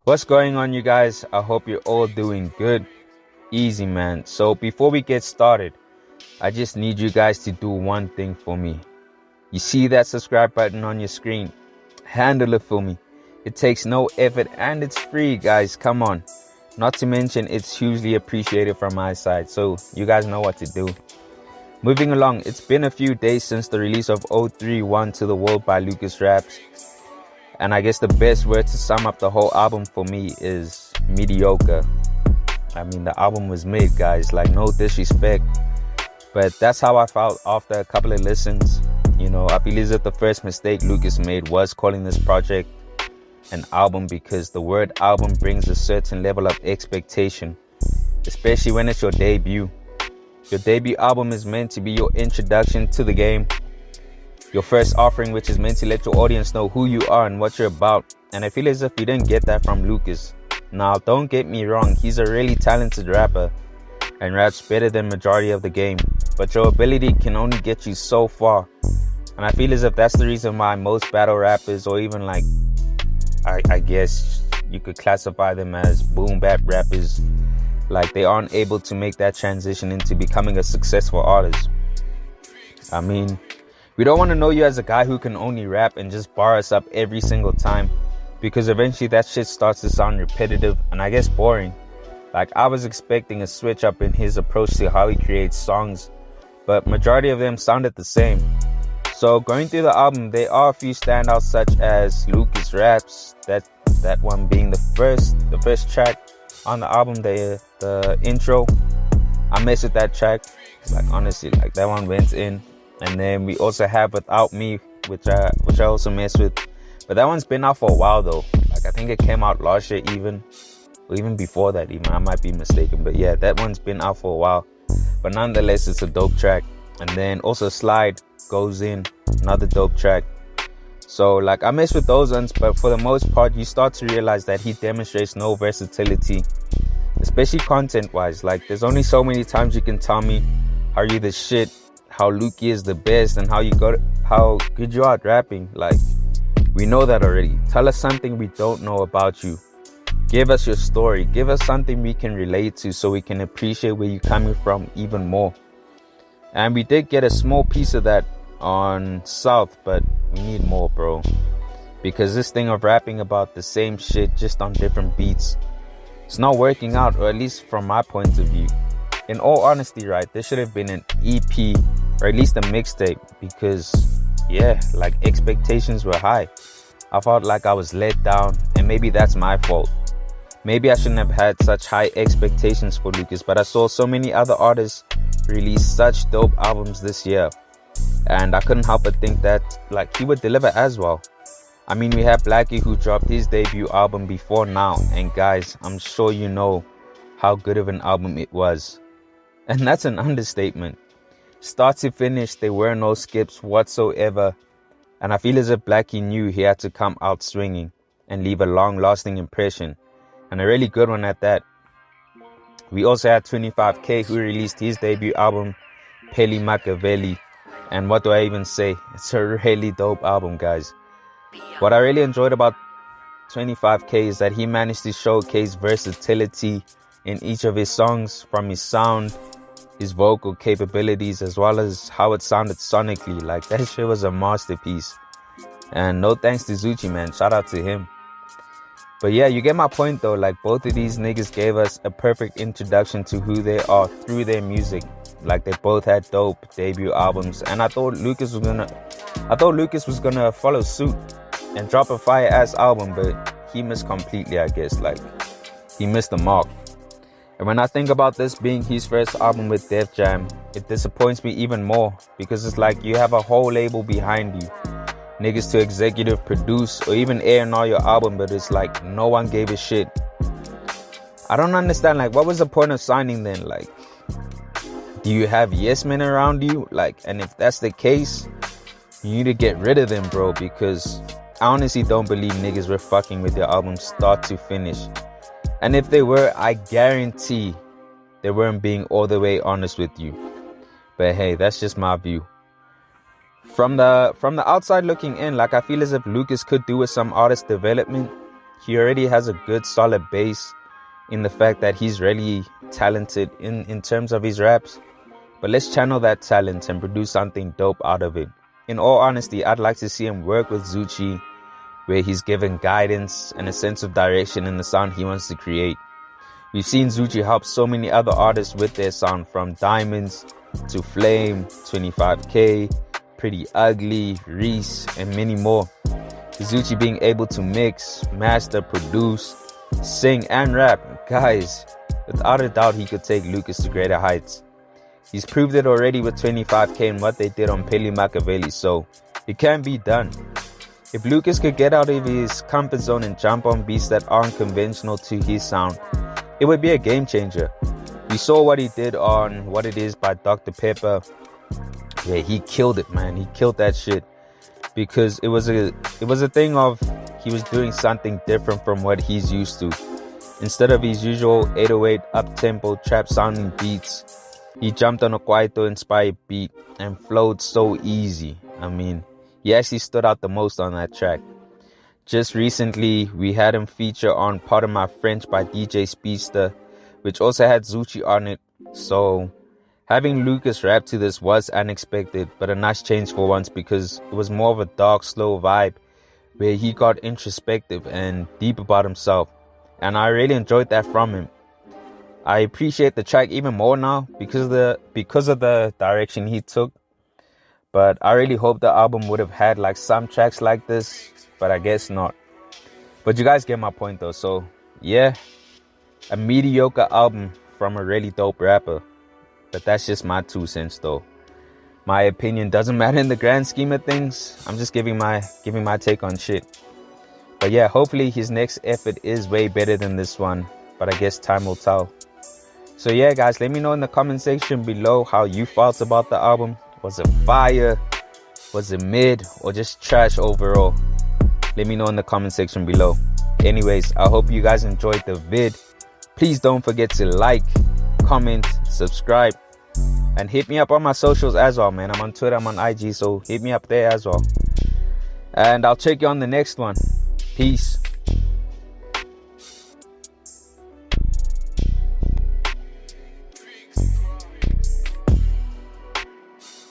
What's going on, you guys? I hope you're all doing good. Easy, man. So before we get started, I just need you guys to do one thing for me. You see that subscribe button on your screen? Handle it for me. It takes no effort and it's free, guys. Come on. Not to mention, it's hugely appreciated from my side. So you guys know what to do. Moving along, it's been a few days since the release of 031 to the World by LucasRaps. And I guess the best word to sum up the whole album for me is mediocre. I mean, the album was made, guys, like no disrespect. But that's how I felt after a couple of listens. You know, I feel as if the first mistake Lucas made was calling this project an album, because the word album brings a certain level of expectation, especially when it's your debut. Your debut album is meant to be your introduction to the game. Your first offering, which is meant to let your audience know who you are and what you're about. And I feel as if we didn't get that from Lucas. Now, don't get me wrong, he's a really talented rapper and raps better than majority of the game. But your ability can only get you so far. And I feel as if that's the reason why most battle rappers, or even like, I guess you could classify them as boom bap rappers, like they aren't able to make that transition into becoming a successful artist. I mean, we don't want to know you as a guy who can only rap and just bar us up every single time, because eventually that shit starts to sound repetitive and I guess boring. Like, I was expecting a switch up in his approach to how he creates songs, but majority of them sounded the same. So going through the album, there are a few standouts, such as LucasRaps, that one being the first track on the album, the intro. I mess with that track. Like, honestly, like that one went in. And then we also have Without Me, which I also mess with. But that one's been out for a while though. Like, I think it came out last year even. Or even before that even. I might be mistaken. But yeah, that one's been out for a while. But nonetheless, it's a dope track. And then also Slide goes in. Another dope track. So like, I mess with those ones. But for the most part, you start to realize that he demonstrates no versatility. Especially content wise. Like, there's only so many times you can tell me how you the shit, how Lukey is the best, and how good you are at rapping. Like, we know that already. Tell us something we don't know about you. Give us your story. Give us something we can relate to, so we can appreciate where you're coming from even more. And we did get a small piece of that on South, but we need more, bro. Because this thing of rapping about the same shit just on different beats, it's not working out, or at least from my point of view. In all honesty, right, there should have been an EP, or at least a mixtape, because yeah, like, expectations were high. I felt like I was let down, and maybe that's my fault. Maybe I shouldn't have had such high expectations for Lucas, but I saw so many other artists release such dope albums this year, and I couldn't help but think that like he would deliver as well. I mean, we have Blackie, who dropped his debut album before now, and guys, I'm sure you know how good of an album it was. And that's an understatement. Start to finish, there were no skips whatsoever. And I feel as if Blackie knew he had to come out swinging and leave a long-lasting impression. And a really good one at that. We also had 25K, who released his debut album, Peli Machiavelli. And what do I even say? It's a really dope album, guys. What I really enjoyed about 25K is that he managed to showcase versatility in each of his songs, from his sound, his vocal capabilities, as well as how it sounded sonically. Like, that shit was a masterpiece. And no thanks to Zucci, man. Shout out to him. But yeah, you get my point though. Like, both of these niggas gave us a perfect introduction to who they are through their music. Like, they both had dope debut albums, and I thought Lucas was gonna follow suit and drop a fire ass album, but he missed completely, I guess. Like, he missed the mark. And when I think about this being his first album with Def Jam, it disappoints me even more, because it's like you have a whole label behind you, niggas to executive produce or even A&R your album, but it's like no one gave a shit. I don't understand, like, what was the point of signing then? Like, do you have yes men around you? Like, and if that's the case, you need to get rid of them, bro, because I honestly don't believe niggas were fucking with your album start to finish. And if they were, I guarantee they weren't being all the way honest with you. But hey, that's just my view. From the outside looking in, like, I feel as if Lucas could do with some artist development. he already has a good solid base in the fact that he's really talented in terms of his raps. But let's channel that talent and produce something dope out of it. In all honesty, I'd like to see him work with Zoocci, where he's given guidance and a sense of direction in the sound he wants to create. We've seen Zoocci help so many other artists with their sound, from Diamonds to Flame, 25K, Pretty Ugly, Reese, and many more. Zoocci being able to mix, master, produce, sing, and rap, guys, without a doubt he could take Lucas to greater heights. He's proved it already with 25K and what they did on Pele Machiavelli, so it can be done. If Lucas could get out of his comfort zone and jump on beats that aren't conventional to his sound, it would be a game changer. We saw what he did on What It Is by Dr. Pepper. Yeah, he killed it, man. He killed that shit, because it was a thing of he was doing something different from what he's used to. Instead of his usual 808 up-tempo trap sounding beats, he jumped on a Kwaito inspired beat and flowed so easy. I mean, he actually stood out the most on that track. Just recently, we had him feature on Part of My French by DJ Speedster, which also had Zoocci on it. So having Lucas rap to this was unexpected, but a nice change for once, because it was more of a dark, slow vibe where he got introspective and deep about himself. And I really enjoyed that from him. I appreciate the track even more now because of the direction he took. But I really hope the album would have had like some tracks like this, but I guess not. But you guys get my point though. So yeah, a mediocre album from a really dope rapper. But that's just my 2 cents though. My opinion doesn't matter in the grand scheme of things. I'm just giving my take on shit. But yeah, hopefully his next effort is way better than this one. But I guess time will tell. So yeah, guys, let me know in the comment section below how you felt about the album. Was it fire? Was it mid? Or just trash overall? Let me know in the comment section below. Anyways, I hope you guys enjoyed the vid. Please don't forget to like, comment, subscribe, and hit me up on my socials as well, man. I'm on Twitter, I'm on IG, so hit me up there as well. And I'll check you on the next one. Peace.